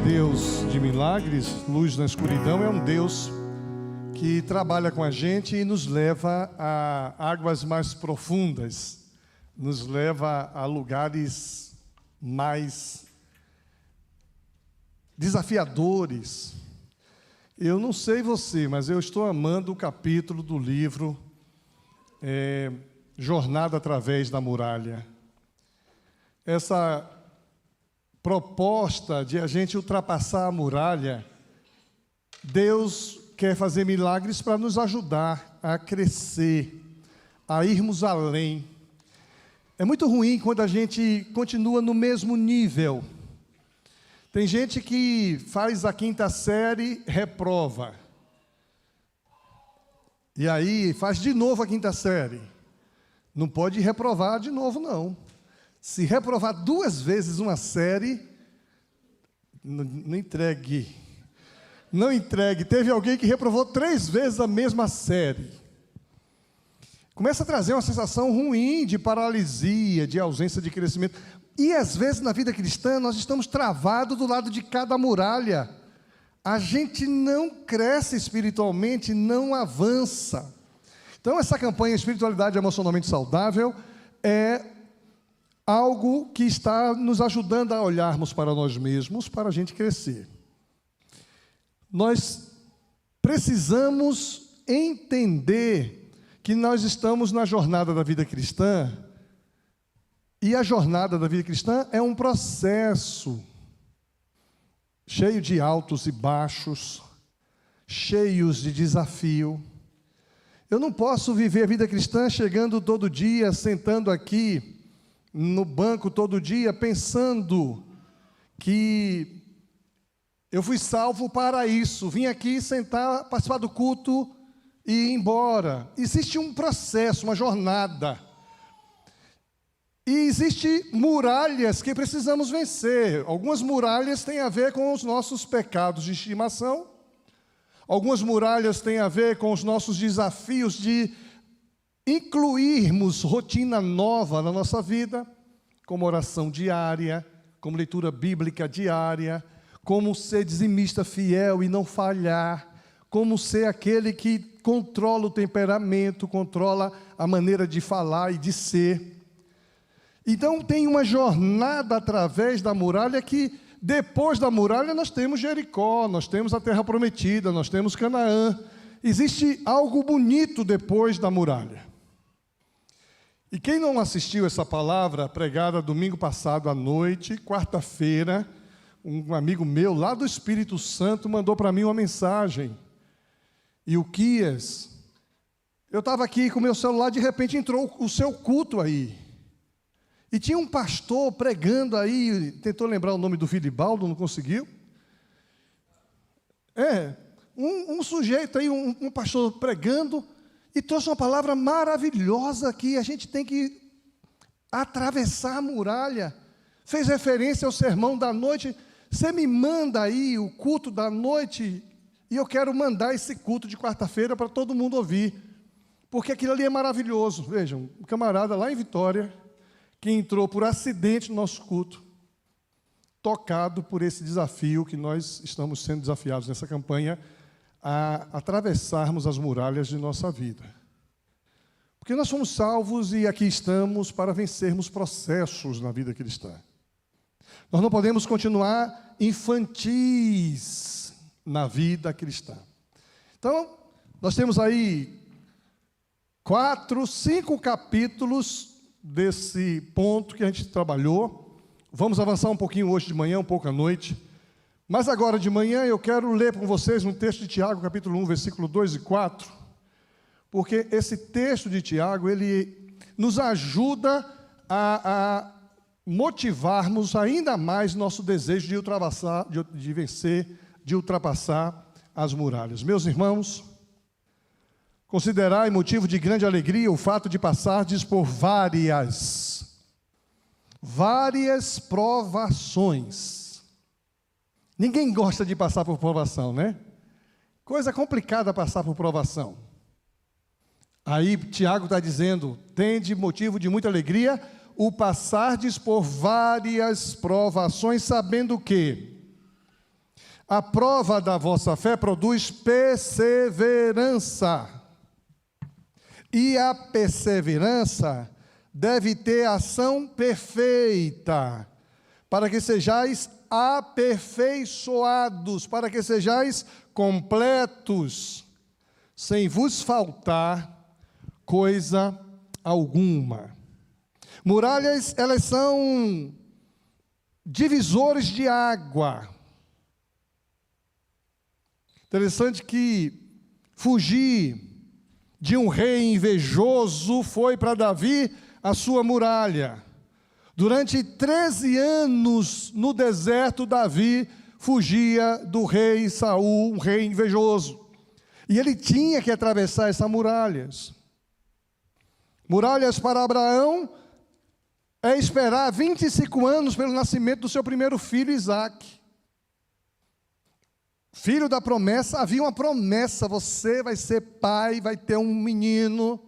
Deus de milagres, luz na escuridão, é um Deus que trabalha com a gente e nos leva a águas mais profundas, nos leva a lugares mais desafiadores. Eu não sei você, mas eu estou amando o capítulo do livro Jornada através da Muralha. Essa proposta de a gente ultrapassar a muralha, Deus quer fazer milagres para nos ajudar a crescer, a irmos além. É muito ruim quando a gente continua no mesmo nível. Tem gente que faz a 5ª série, reprova. E aí faz de novo a 5ª série. Não pode reprovar de novo, não. Se reprovar 2 vezes uma série, não entregue. Não entregue. Teve alguém que reprovou 3 vezes a mesma série. Começa a trazer uma sensação ruim de paralisia, de ausência de crescimento. E às vezes na vida cristã nós estamos travados do lado de cada muralha. A gente não cresce espiritualmente, não avança. Então essa campanha Espiritualidade Emocionalmente Saudável é algo que está nos ajudando a olharmos para nós mesmos, para a gente crescer. Nós precisamos entender que nós estamos na jornada da vida cristã, e a jornada da vida cristã é um processo cheio de altos e baixos, cheios de desafio. Eu não posso viver a vida cristã chegando todo dia, sentando aqui no banco todo dia, pensando que eu fui salvo para isso, vim aqui sentar, participar do culto e ir embora. Existe um processo, uma jornada. E existem muralhas que precisamos vencer. Algumas muralhas têm a ver com os nossos pecados de estimação. Algumas muralhas têm a ver com os nossos desafios de incluirmos rotina nova na nossa vida, como oração diária, como leitura bíblica diária, como ser dizimista fiel e não falhar, como ser aquele que controla o temperamento, controla a maneira de falar e de ser. Então tem uma jornada através da muralha que, depois da muralha, nós temos Jericó, nós temos a Terra Prometida, nós temos Canaã. Existe algo bonito depois da muralha. E quem não assistiu essa palavra pregada domingo passado à noite, quarta-feira, um amigo meu lá do Espírito Santo mandou para mim uma mensagem. E o Quias, eu estava aqui com o meu celular, de repente entrou o seu culto aí. E tinha um pastor pregando aí, tentou lembrar o nome do Filibaldo, não conseguiu. Um sujeito aí, um pastor pregando, e trouxe uma palavra maravilhosa que a gente tem que atravessar a muralha. Fez referência ao sermão da noite. Você me manda aí o culto da noite, e eu quero mandar esse culto de quarta-feira para todo mundo ouvir. Porque aquilo ali é maravilhoso. Vejam, um camarada lá em Vitória, que entrou por acidente no nosso culto, tocado por esse desafio que nós estamos sendo desafiados nessa campanha, a atravessarmos as muralhas de nossa vida. Porque nós fomos salvos e aqui estamos para vencermos processos na vida cristã. Nós não podemos continuar infantis na vida cristã. Então, nós temos aí 4, 5 capítulos desse ponto que a gente trabalhou. Vamos avançar um pouquinho hoje de manhã, um pouco à noite. Mas agora de manhã eu quero ler com vocês um texto de Tiago, capítulo 1, versículo 2 e 4, porque esse texto de Tiago, ele nos ajuda a motivarmos ainda mais nosso desejo de ultrapassar, de vencer, de ultrapassar as muralhas. Meus irmãos, considerai motivo de grande alegria o fato de passardes por várias provações. Ninguém gosta de passar por provação, né? Coisa complicada passar por provação. Aí Tiago está dizendo, tende motivo de muita alegria o passardes por várias provações, sabendo que A prova da vossa fé produz perseverança. E a perseverança deve ter ação perfeita, para que sejais aperfeiçoados, para que sejais completos, sem vos faltar coisa alguma. Muralhas, elas são divisores de água. Interessante que fugir de um rei invejoso foi para Davi a sua muralha. Durante 13 anos no deserto, Davi fugia do rei Saul, um rei invejoso. E ele tinha que atravessar essas muralhas. Muralhas para Abraão é esperar 25 anos pelo nascimento do seu primeiro filho, Isaque. Filho da promessa, havia uma promessa, você vai ser pai, vai ter um menino.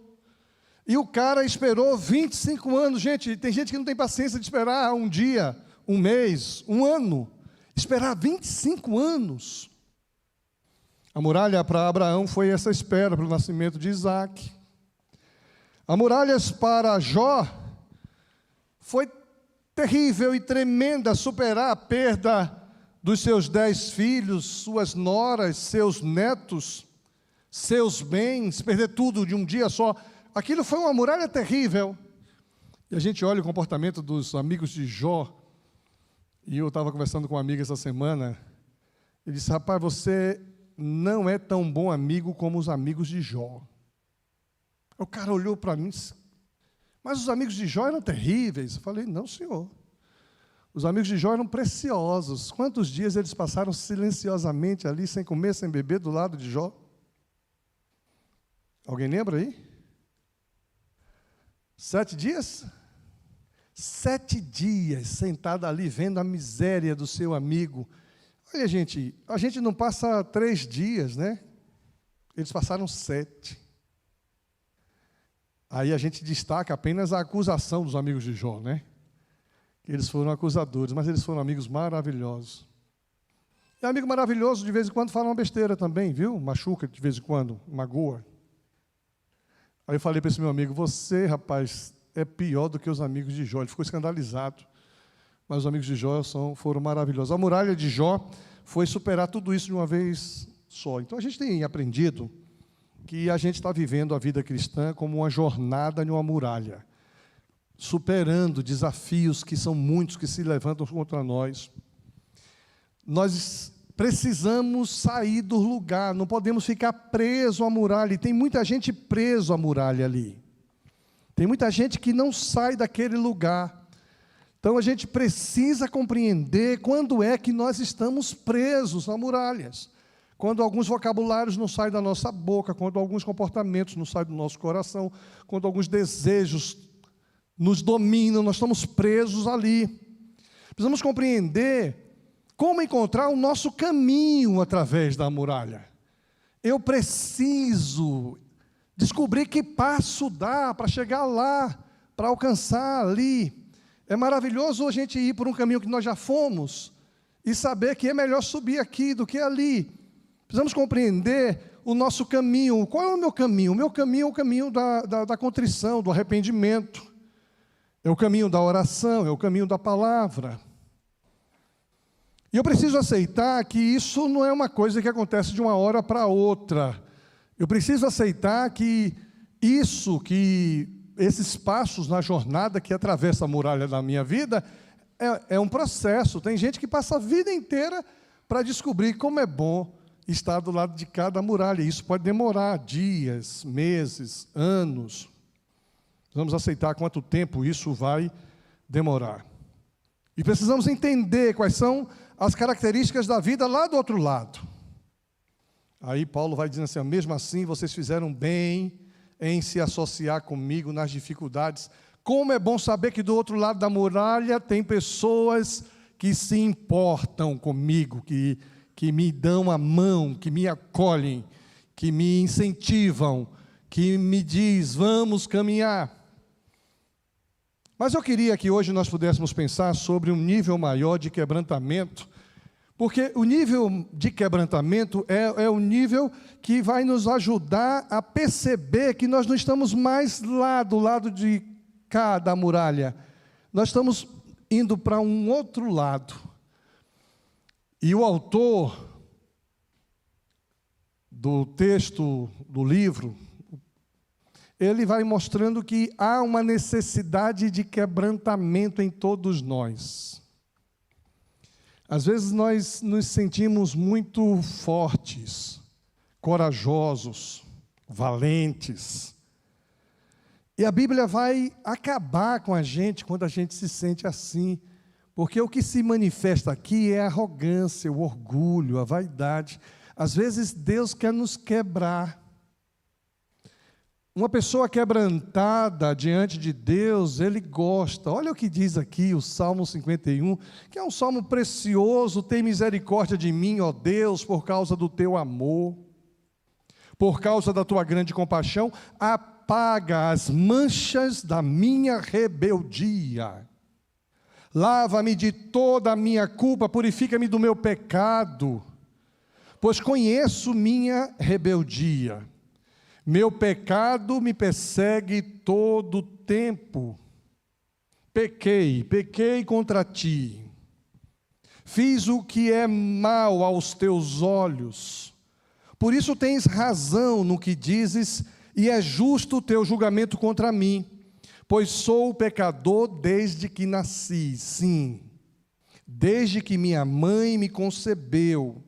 E o cara esperou 25 anos. Gente, tem gente que não tem paciência de esperar um dia, um mês, um ano. Esperar 25 anos. A muralha para Abraão foi essa espera pelo nascimento de Isaque. A muralhas para Jó foi terrível e tremenda superar a perda dos seus 10 filhos, suas noras, seus netos, seus bens, perder tudo de um dia só. Aquilo foi uma muralha terrível. E a gente olha o comportamento dos amigos de Jó, e eu estava conversando com uma amiga essa semana, ele disse, rapaz, você não é tão bom amigo como os amigos de Jó. O cara olhou para mim e disse, mas os amigos de Jó eram terríveis. Eu falei, não, senhor. Os amigos de Jó eram preciosos. Quantos dias eles passaram silenciosamente ali, sem comer, sem beber, do lado de Jó? Alguém lembra aí? 7 dias? 7 dias sentado ali, vendo a miséria do seu amigo. Olha, gente, a gente não passa 3 dias, né? Eles passaram 7. Aí a gente destaca apenas a acusação dos amigos de Jó, né? Eles foram acusadores, mas eles foram amigos maravilhosos. E amigo maravilhoso, de vez em quando, fala uma besteira também, viu? Machuca de vez em quando, magoa. Aí eu falei para esse meu amigo, você, rapaz, é pior do que os amigos de Jó. Ele ficou escandalizado. Mas os amigos de Jó foram maravilhosos. A muralha de Jó foi superar tudo isso de uma vez só. Então a gente tem aprendido que a gente está vivendo a vida cristã como uma jornada em uma muralha, superando desafios que são muitos, que se levantam contra nós. Nós precisamos sair do lugar, não podemos ficar presos à muralha. E tem muita gente preso à muralha ali. Tem muita gente que não sai daquele lugar. Então a gente precisa compreender quando é que nós estamos presos a muralhas. Quando alguns vocabulários não saem da nossa boca, quando alguns comportamentos não saem do nosso coração, quando alguns desejos nos dominam, nós estamos presos ali. Precisamos compreender como encontrar o nosso caminho através da muralha. Eu preciso descobrir que passo dá para chegar lá, para alcançar ali. É maravilhoso a gente ir por um caminho que nós já fomos e saber que é melhor subir aqui do que ali. Precisamos compreender o nosso caminho. Qual é o meu caminho? O meu caminho é o caminho da contrição, do arrependimento. É o caminho da oração, é o caminho da palavra. E eu preciso aceitar que isso não é uma coisa que acontece de uma hora para outra. Eu preciso aceitar que esses passos na jornada que atravessa a muralha da minha vida, é um processo. Tem gente que passa a vida inteira para descobrir como é bom estar do lado de cada muralha. Isso pode demorar dias, meses, anos. Vamos aceitar quanto tempo isso vai demorar. E precisamos entender quais são as características da vida lá do outro lado. Aí Paulo vai dizendo assim, mesmo assim vocês fizeram bem em se associar comigo nas dificuldades. Como é bom saber que do outro lado da muralha tem pessoas que se importam comigo, que me dão a mão, que me acolhem, que me incentivam, que me diz, vamos caminhar. Mas eu queria que hoje nós pudéssemos pensar sobre um nível maior de quebrantamento, Porque o nível de quebrantamento é o nível que vai nos ajudar a perceber que nós não estamos mais lá do lado de cá da muralha. Nós estamos indo para um outro lado. E o autor do texto do livro, ele vai mostrando que há uma necessidade de quebrantamento em todos nós. Às vezes nós nos sentimos muito fortes, corajosos, valentes. E a Bíblia vai acabar com a gente quando a gente se sente assim, porque o que se manifesta aqui é a arrogância, o orgulho, a vaidade. Às vezes Deus quer nos quebrar. Uma pessoa quebrantada diante de Deus, Ele gosta. Olha o que diz aqui o Salmo 51, que é um salmo precioso. Tem misericórdia de mim, ó Deus, por causa do teu amor, por causa da tua grande compaixão, apaga as manchas da minha rebeldia. Lava-me de toda a minha culpa, purifica-me do meu pecado, pois conheço minha rebeldia. Meu pecado me persegue todo o tempo. Pequei contra ti. Fiz o que é mal aos teus olhos. Por isso tens razão no que dizes, e é justo o teu julgamento contra mim, pois sou pecador desde que nasci, sim, desde que minha mãe me concebeu.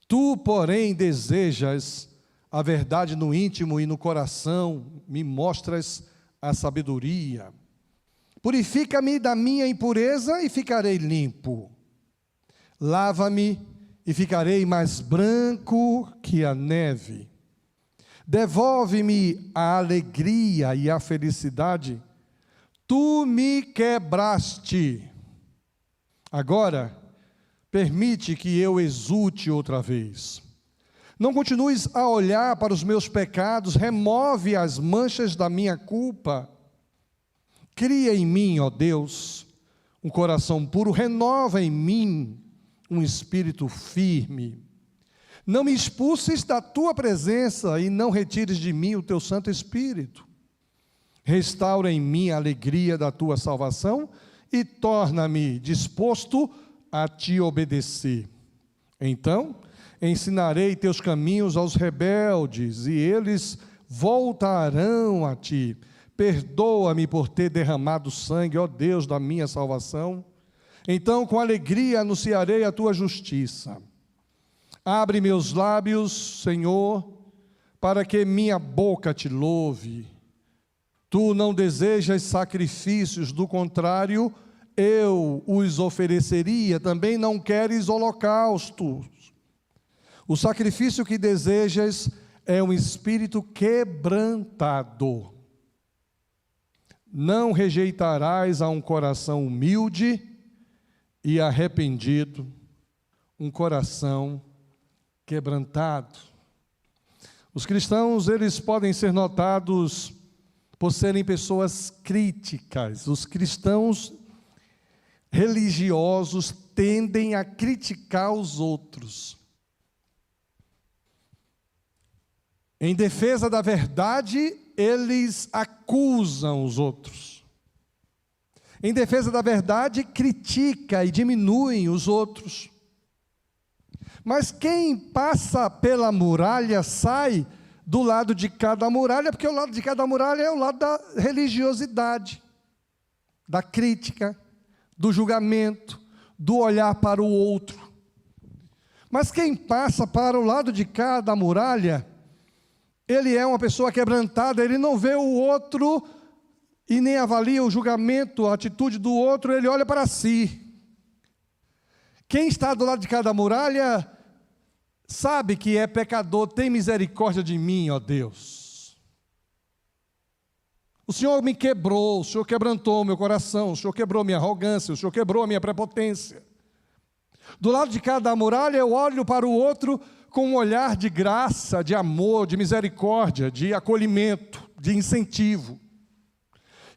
Tu, porém, desejas a verdade no íntimo e no coração, me mostras a sabedoria. Purifica-me da minha impureza e ficarei limpo. Lava-me e ficarei mais branco que a neve. Devolve-me a alegria e a felicidade. Tu me quebraste. Agora, permite que eu exulte outra vez. Não continues a olhar para os meus pecados, remove as manchas da minha culpa. Cria em mim, ó Deus, um coração puro, renova em mim um espírito firme. Não me expulses da tua presença e não retires de mim o teu Santo Espírito. Restaura em mim a alegria da tua salvação e torna-me disposto a te obedecer. Então, ensinarei teus caminhos aos rebeldes, e eles voltarão a ti. Perdoa-me por ter derramado sangue, ó Deus da minha salvação. Então, com alegria, anunciarei a tua justiça. Abre meus lábios, Senhor, para que minha boca te louve. Tu não desejas sacrifícios, do contrário, eu os ofereceria. Também não queres holocaustos. O sacrifício que desejas é um espírito quebrantado. Não rejeitarás a um coração humilde e arrependido, um coração quebrantado. Os cristãos, eles podem ser notados por serem pessoas críticas. Os cristãos religiosos tendem a criticar os outros. Em defesa da verdade, eles acusam os outros. Em defesa da verdade, critica e diminuem os outros. Mas quem passa pela muralha sai do lado de cada muralha, porque o lado de cada muralha é o lado da religiosidade, da crítica, do julgamento, do olhar para o outro. Mas quem passa para o lado de cá da muralha, ele é uma pessoa quebrantada, ele não vê o outro e nem avalia o julgamento, a atitude do outro, ele olha para si. Quem está do lado de cada muralha sabe que é pecador, tem misericórdia de mim, ó Deus. O Senhor me quebrou, o Senhor quebrantou o meu coração, o Senhor quebrou minha arrogância, o Senhor quebrou a minha prepotência. Do lado de cada muralha eu olho para o outro com um olhar de graça, de amor, de misericórdia, de acolhimento, de incentivo.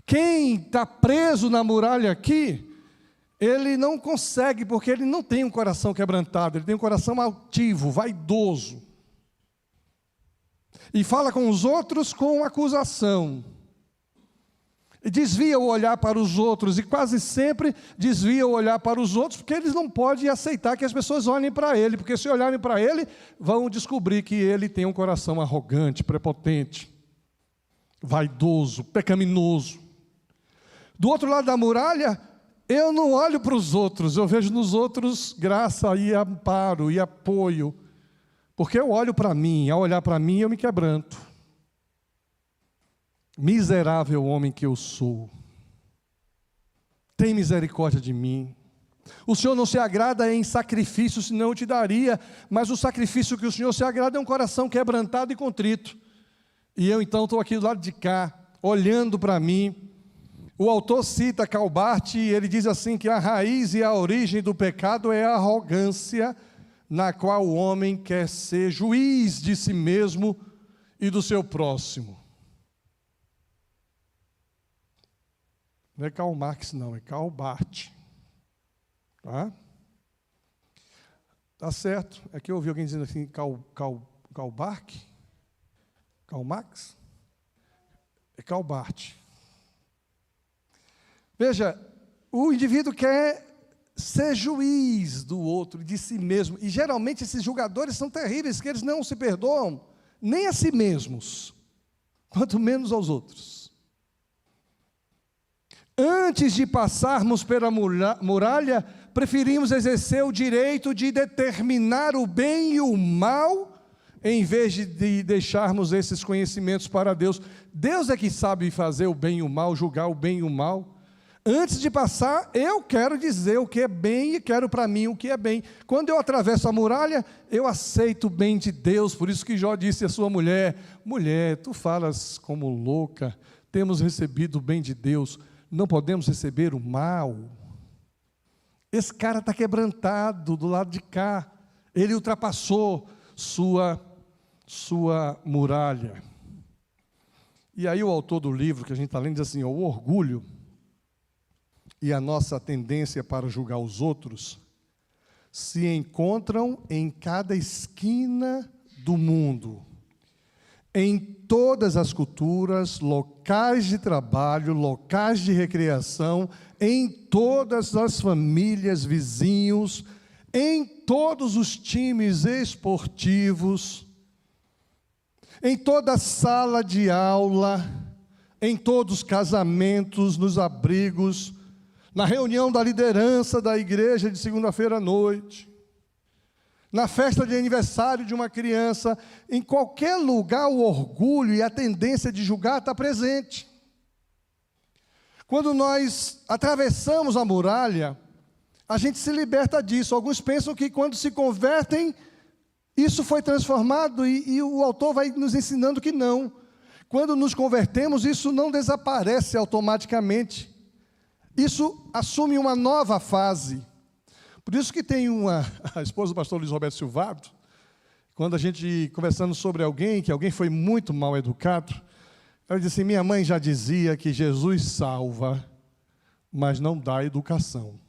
Quem está preso na muralha aqui, ele não consegue, porque ele não tem um coração quebrantado, ele tem um coração altivo, vaidoso. E fala com os outros com acusação. E desvia o olhar para os outros, e quase sempre desvia o olhar para os outros, porque eles não podem aceitar que as pessoas olhem para ele, porque se olharem para ele, vão descobrir que ele tem um coração arrogante, prepotente, vaidoso, pecaminoso. Do outro lado da muralha, eu não olho para os outros, eu vejo nos outros graça e amparo e apoio, porque eu olho para mim, ao olhar para mim eu me quebranto. Miserável homem que eu sou, tem misericórdia de mim. O Senhor não se agrada em sacrifício, senão eu te daria, mas o sacrifício que o Senhor se agrada é um coração quebrantado e contrito. E eu então estou aqui do lado de cá, olhando para mim. O autor cita Calbart e ele diz assim que a raiz e a origem do pecado é a arrogância, na qual o homem quer ser juiz de si mesmo e do seu próximo. Não é Karl Marx, não, é Calbart. Tá certo. É que eu ouvi alguém dizendo assim, Karl Marx? É Calbart. Veja, o indivíduo quer ser juiz do outro, de si mesmo. E geralmente esses julgadores são terríveis, que eles não se perdoam nem a si mesmos, quanto menos aos outros. Antes de passarmos pela muralha, preferimos exercer o direito de determinar o bem e o mal, em vez de deixarmos esses conhecimentos para Deus. Deus é que sabe fazer o bem e o mal, julgar o bem e o mal. Antes de passar, eu quero dizer o que é bem e quero para mim o que é bem. Quando eu atravesso a muralha, eu aceito o bem de Deus. Por isso que Jó disse à sua mulher: mulher, tu falas como louca, temos recebido o bem de Deus, não podemos receber o mal. Esse cara está quebrantado do lado de cá, ele ultrapassou sua muralha. E aí o autor do livro que a gente está lendo diz assim: o orgulho e a nossa tendência para julgar os outros se encontram em cada esquina do mundo, em todas as culturas, locais de trabalho, locais de recreação, em todas as famílias, vizinhos, em todos os times esportivos, em toda sala de aula, em todos os casamentos, nos abrigos, na reunião da liderança da igreja de segunda-feira à noite, na festa de aniversário de uma criança, em qualquer lugar o orgulho e a tendência de julgar está presente. Quando nós atravessamos a muralha, a gente se liberta disso. Alguns pensam que quando se convertem, isso foi transformado, e o autor vai nos ensinando que não. Quando nos convertemos, isso não desaparece automaticamente. Isso assume uma nova fase. Por isso que tem a esposa do pastor Luiz Roberto Silvado, quando a gente conversando sobre alguém, que alguém foi muito mal educado, ela disse assim: minha mãe já dizia que Jesus salva, mas não dá educação.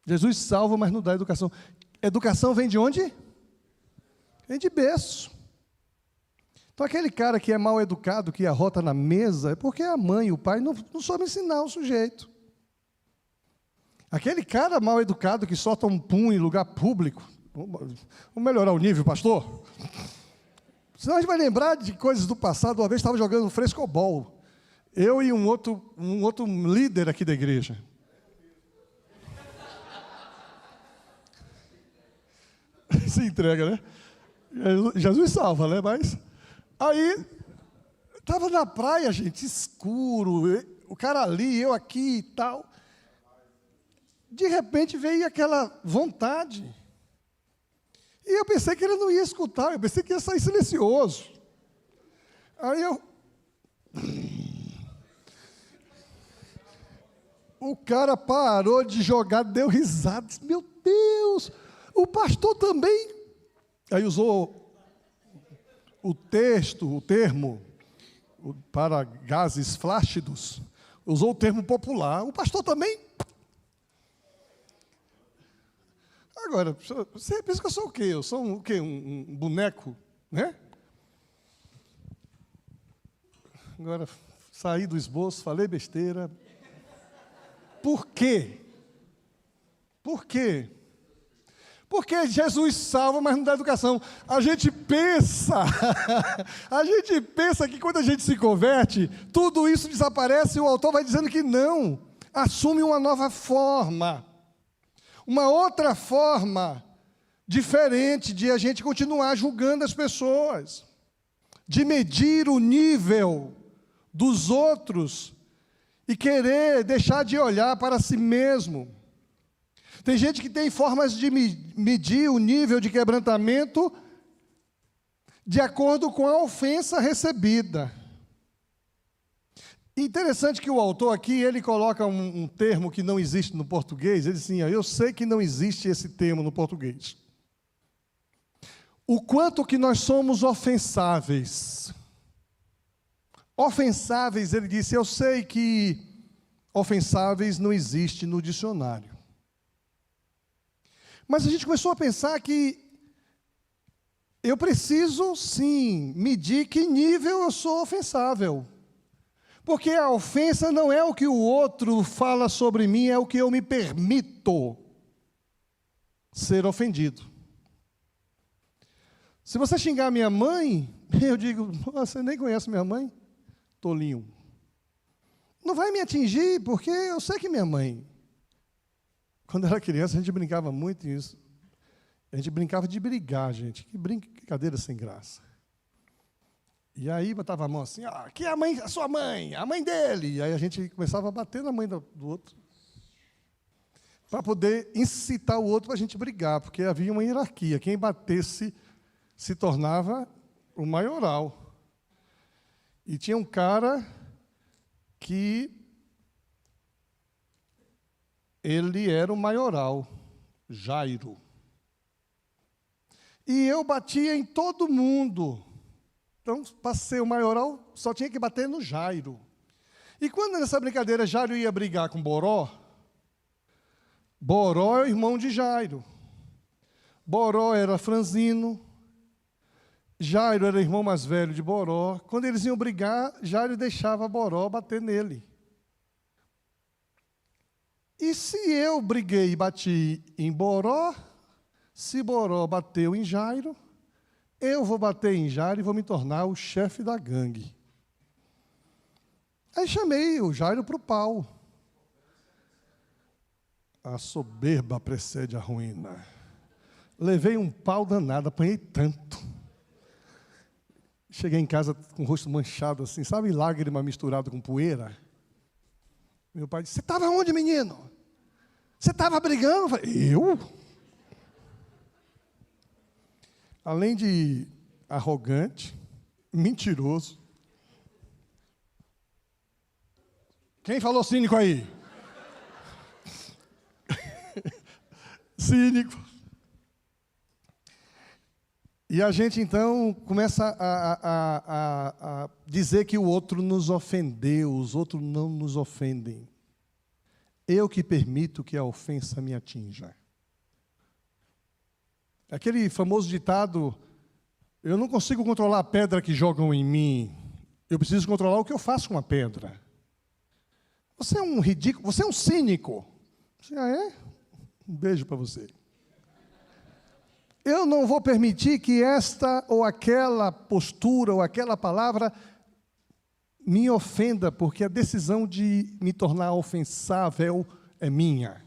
Jesus salva, mas não dá educação. Educação vem de onde? Vem de berço. Então aquele cara que é mal educado, que arrota na mesa, é porque a mãe e o pai não soube ensinar o sujeito. Aquele cara mal educado que solta um pum em lugar público, vamos melhorar o nível, pastor? Senão a gente vai lembrar de coisas do passado. Uma vez estava jogando frescobol, eu e um outro líder aqui da igreja. Se entrega, né? Jesus salva, né? Mas aí estava na praia, gente, escuro, o cara ali, eu aqui e tal. De repente veio aquela vontade. E eu pensei que ele não ia escutar, eu pensei que ia sair silencioso. Aí o cara parou de jogar, deu risada, disse: meu Deus, o pastor também. Aí usou o termo para gases flácidos, Usou o termo popular. O pastor também. Agora, você pensa que eu sou o quê? Eu sou o quê? Um boneco, né? Agora, saí do esboço, falei besteira. Por quê? Por quê? Porque Jesus salva, mas não dá educação. A gente pensa que quando a gente se converte, tudo isso desaparece e o autor vai dizendo que não. Assume uma nova forma. Uma outra forma diferente de a gente continuar julgando as pessoas. De medir o nível dos outros e querer deixar de olhar para si mesmo. Tem gente que tem formas de medir o nível de quebrantamento de acordo com a ofensa recebida. Interessante que o autor aqui, ele coloca um termo que não existe no português. Ele diz assim, eu sei que não existe esse termo no português. O quanto que nós somos ofensáveis. Ofensáveis, ele disse, eu sei que ofensáveis não existe no dicionário. Mas a gente começou a pensar que eu preciso, sim, medir que nível eu sou ofensável. Porque a ofensa não é o que o outro fala sobre mim, é o que eu me permito ser ofendido. Se você xingar minha mãe, eu digo, você nem conhece minha mãe? Tolinho. Não vai me atingir, porque eu sei que minha mãe. Quando era criança, a gente brincava muito isso. A gente brincava de brigar, gente. Que brincadeira sem graça. E aí botava a mão assim, aqui é a sua mãe, a mãe dele. E aí a gente começava a bater na mãe do outro. Para poder incitar o outro para a gente brigar, porque havia uma hierarquia. Quem batesse se tornava o maioral. E tinha um cara que ele era o maioral, Jairo. E eu batia em todo mundo. Então, para ser o maioral, só tinha que bater no Jairo. E quando nessa brincadeira Jairo ia brigar com Boró, Boró é o irmão de Jairo. Boró era franzino. Jairo era o irmão mais velho de Boró. Quando eles iam brigar, Jairo deixava Boró bater nele. E se eu briguei e bati em Boró, se Boró bateu em Jairo, eu vou bater em Jairo e vou me tornar o chefe da gangue. Aí chamei o Jairo para o pau. A soberba precede a ruína. Levei um pau danado, apanhei tanto. Cheguei em casa com o rosto manchado assim, sabe, lágrima misturada com poeira? Meu pai disse, você estava onde, menino? Você estava brigando? Eu falei, eu? Além de arrogante, mentiroso. Quem falou cínico aí? Cínico. E a gente, então, começa a dizer que o outro nos ofendeu, os outros não nos ofendem. Eu que permito que a ofensa me atinja. Aquele famoso ditado, eu não consigo controlar a pedra que jogam em mim, eu preciso controlar o que eu faço com a pedra. Você é um ridículo, você é um cínico. Você é? Um beijo para você. Eu não vou permitir que esta ou aquela postura ou aquela palavra me ofenda, porque a decisão de me tornar ofensável é minha.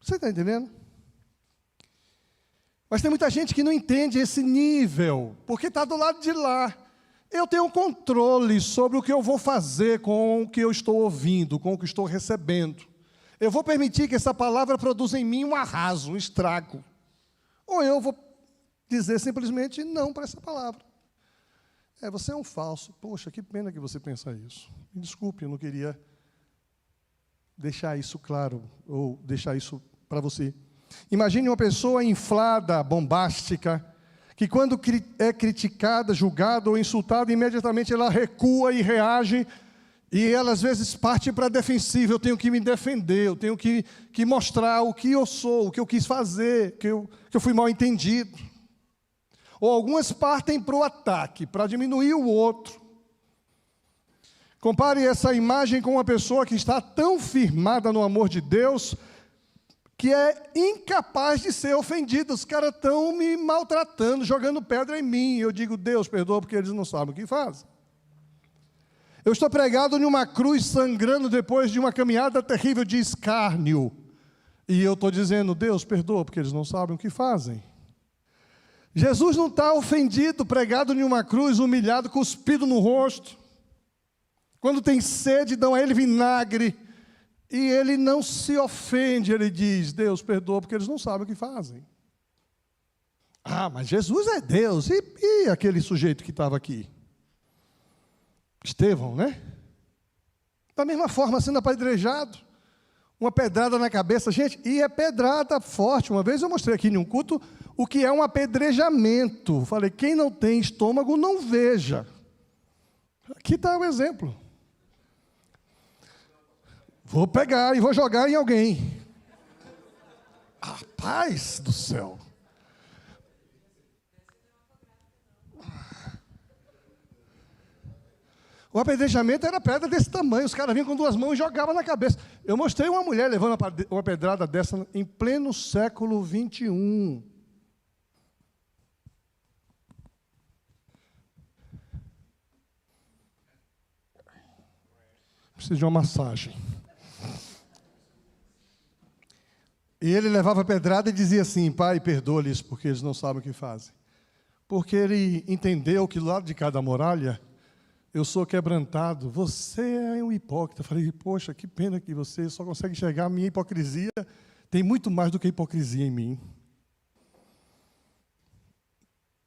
Você está entendendo? Mas tem muita gente que não entende esse nível, porque está do lado de lá. Eu tenho controle sobre o que eu vou fazer com o que eu estou ouvindo, com o que estou recebendo. Eu vou permitir que essa palavra produza em mim um arraso, um estrago. Ou eu vou dizer simplesmente não para essa palavra. Você é um falso. Poxa, que pena que você pensa isso. Me desculpe, eu não queria deixar isso claro, ou deixar isso para você. Imagine uma pessoa inflada, bombástica, que quando é criticada, julgada ou insultada, imediatamente ela recua e reage E ela, às vezes, parte para a defensiva. Eu tenho que me defender, eu tenho que mostrar o que eu sou, o que eu quis fazer, que eu fui mal entendido. Ou algumas partem para o ataque, para diminuir o outro. Compare essa imagem com uma pessoa que está tão firmada no amor de Deus, que é incapaz de ser ofendida. Os caras estão me maltratando, jogando pedra em mim. Eu digo, Deus, perdoa, porque eles não sabem o que fazem. Eu estou pregado em uma cruz, sangrando depois de uma caminhada terrível de escárnio. E eu estou dizendo, Deus, perdoa, porque eles não sabem o que fazem. Jesus não está ofendido, pregado em uma cruz, humilhado, cuspido no rosto. Quando tem sede, dão a ele vinagre. E ele não se ofende, ele diz, Deus, perdoa, porque eles não sabem o que fazem. Ah, mas Jesus é Deus. E aquele sujeito que estava aqui? Estevão, né? Da mesma forma, sendo apedrejado, uma pedrada na cabeça. Gente, e é pedrada forte. Uma vez eu mostrei aqui em um culto o que é um apedrejamento. Falei, quem não tem estômago, não veja. Aqui está o exemplo. Vou pegar e vou jogar em alguém. Rapaz do céu. O apedrejamento era pedra desse tamanho. Os caras vinham com duas mãos e jogavam na cabeça. Eu mostrei uma mulher levando uma pedrada dessa em pleno século XXI. Preciso de uma massagem. E ele levava a pedrada e dizia assim, Pai, perdoa-lhes, porque eles não sabem o que fazem. Porque ele entendeu que do lado de cada muralha, eu sou quebrantado, você é um hipócrita. Eu falei, poxa, que pena que você só consegue enxergar a minha hipocrisia. Tem muito mais do que hipocrisia em mim.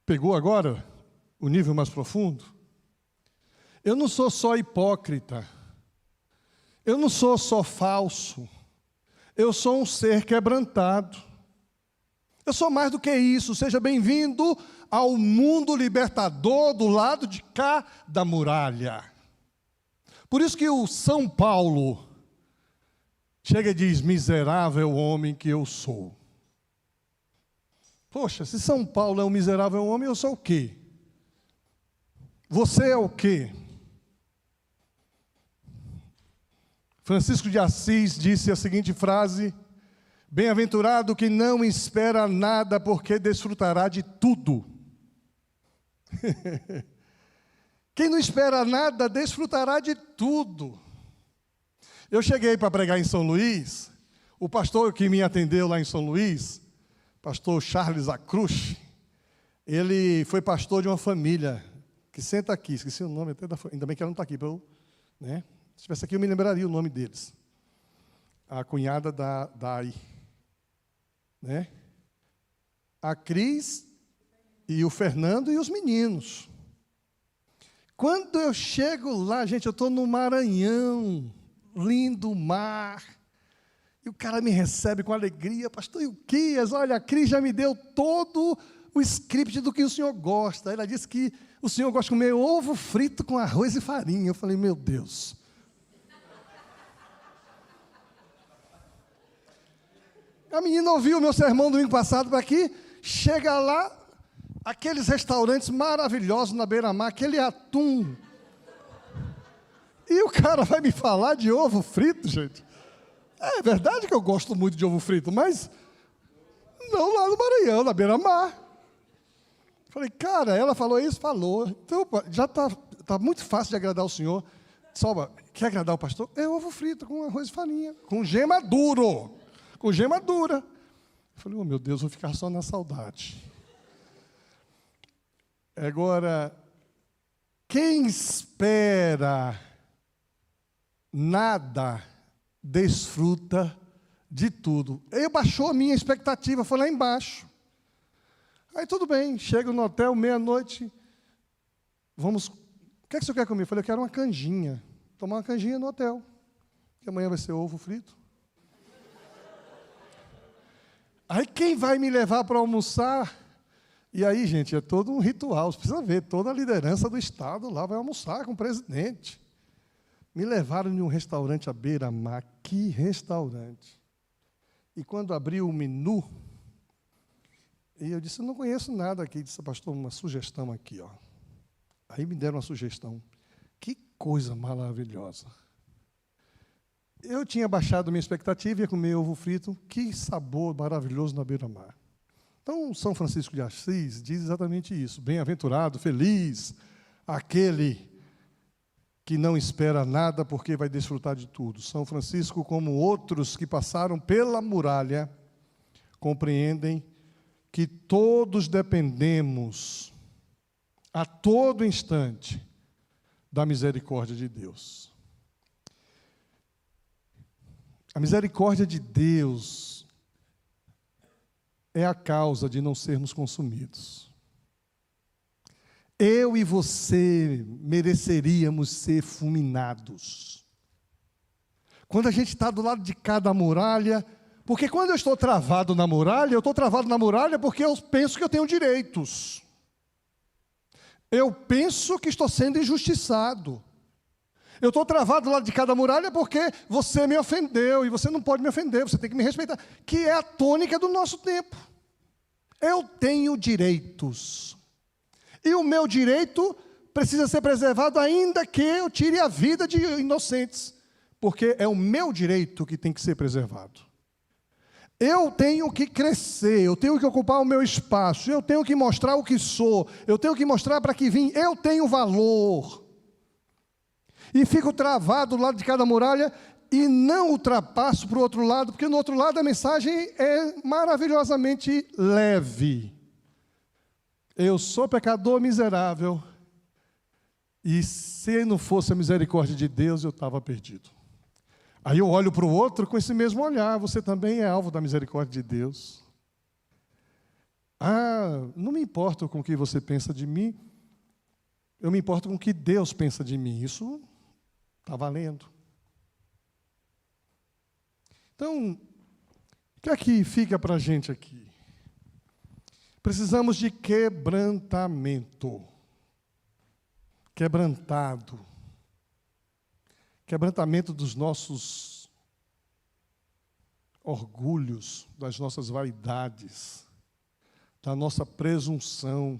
Pegou agora o nível mais profundo? Eu não sou só hipócrita. Eu não sou só falso. Eu sou um ser quebrantado. Eu sou mais do que isso. Seja bem-vindo ao mundo libertador do lado de cá da muralha. Por isso que o São Paulo chega e diz, miserável homem que eu sou. Poxa, se São Paulo é um miserável homem, eu sou o quê? Você é o quê? Francisco de Assis disse a seguinte frase, bem-aventurado que não espera nada, porque desfrutará de tudo. Quem não espera nada, desfrutará de tudo. Eu cheguei para pregar em São Luís, o pastor que me atendeu lá em São Luís, pastor Charles Acruz, ele foi pastor de uma família, que senta aqui, esqueci o nome até da família, ainda bem que ela não está aqui, né? Se estivesse aqui eu me lembraria o nome deles. A cunhada da Dai, né? A Cris e o Fernando e os meninos. Quando eu chego lá, gente, eu estou no Maranhão, lindo mar, e o cara me recebe com alegria, pastor Ilquias, olha, a Cris já me deu todo o script do que o senhor gosta. Ela disse que o senhor gosta de comer ovo frito com arroz e farinha. Eu falei, meu Deus. A menina ouviu o meu sermão domingo passado para aqui, chega lá, aqueles restaurantes maravilhosos na beira-mar, aquele atum. E o cara vai me falar de ovo frito, gente. É verdade que eu gosto muito de ovo frito, mas não lá no Maranhão, na beira-mar. Falei, cara, ela falou isso? Falou. Então, já está muito fácil de agradar o senhor. Só, quer agradar o pastor? É ovo frito com arroz e farinha, com gema duro. Com gema dura. Eu falei, oh meu Deus, vou ficar só na saudade. Agora, quem espera nada, desfruta de tudo. Eu baixou a minha expectativa, foi lá embaixo. Aí tudo bem, chego no hotel, meia-noite, vamos, o que é que você quer comer? Eu falei, eu quero uma canjinha. Tomar uma canjinha no hotel, que amanhã vai ser ovo frito. Aí quem vai me levar para almoçar? E aí, gente, é todo um ritual. Você precisa ver, toda a liderança do Estado lá vai almoçar com o presidente. Me levaram em um restaurante à beira-mar. Que restaurante! E quando abri o menu, e eu disse, eu não conheço nada aqui. Disse, pastor, uma sugestão aqui, ó. Aí me deram uma sugestão. Que coisa maravilhosa. Eu tinha baixado minha expectativa, ia comer ovo frito. Que sabor maravilhoso na beira-mar. Então, São Francisco de Assis diz exatamente isso. Bem-aventurado, feliz, aquele que não espera nada porque vai desfrutar de tudo. São Francisco, como outros que passaram pela muralha, compreendem que todos dependemos, a todo instante, da misericórdia de Deus. A misericórdia de Deus é a causa de não sermos consumidos. Eu e você mereceríamos ser fulminados. Quando a gente está do lado de cada muralha, porque quando eu estou travado na muralha, eu estou travado na muralha porque eu penso que eu tenho direitos. Eu penso que estou sendo injustiçado. Eu estou travado do lado de cada muralha porque você me ofendeu, e você não pode me ofender, você tem que me respeitar, que é a tônica do nosso tempo. Eu tenho direitos. E o meu direito precisa ser preservado, ainda que eu tire a vida de inocentes, porque é o meu direito que tem que ser preservado. Eu tenho que crescer, eu tenho que ocupar o meu espaço, eu tenho que mostrar o que sou, eu tenho que mostrar para que vim, eu tenho valor. E fico travado do lado de cada muralha e não ultrapasso para o outro lado, porque no outro lado a mensagem é maravilhosamente leve. Eu sou pecador miserável, e se não fosse a misericórdia de Deus, eu estava perdido. Aí eu olho para o outro com esse mesmo olhar, você também é alvo da misericórdia de Deus. Não me importo com o que você pensa de mim, eu me importo com o que Deus pensa de mim. Isso está valendo. Então, o que é que fica para a gente aqui? Precisamos de quebrantamento. Quebrantamento dos nossos orgulhos, das nossas vaidades, da nossa presunção.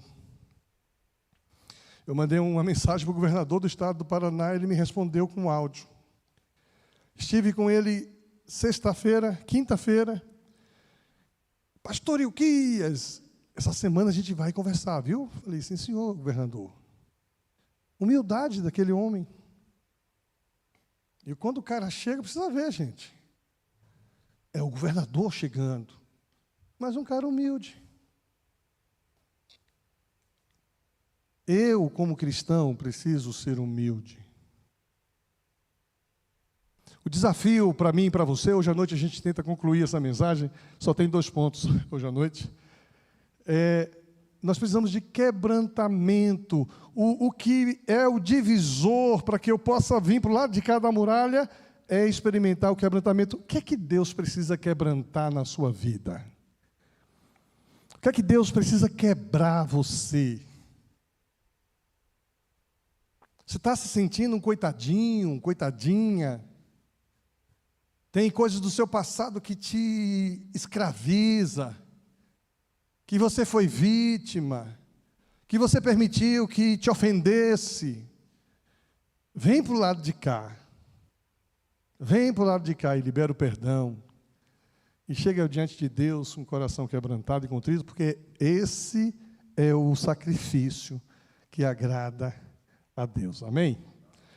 Eu mandei uma mensagem para o governador do estado do Paraná, ele me respondeu com áudio. Estive com ele quinta-feira. Pastor Ilquias, essa semana a gente vai conversar, viu? Falei, sim, senhor, governador. Humildade daquele homem. E quando o cara chega, precisa ver, gente. É o governador chegando. Mas um cara humilde. Eu, como cristão, preciso ser humilde. O desafio para mim e para você, hoje à noite a gente tenta concluir essa mensagem, só tem 2 pontos hoje à noite. Nós precisamos de quebrantamento. O que é o divisor para que eu possa vir para o lado de cada muralha é experimentar o quebrantamento. O que é que Deus precisa quebrantar na sua vida? O que é que Deus precisa quebrar você? Você está se sentindo um coitadinho, coitadinha? Tem coisas do seu passado que te escraviza, que você foi vítima, que você permitiu que te ofendesse. Vem para o lado de cá. Vem para o lado de cá e libera o perdão. E chega diante de Deus com o coração quebrantado e contrito, porque esse é o sacrifício que agrada a Deus. Amém?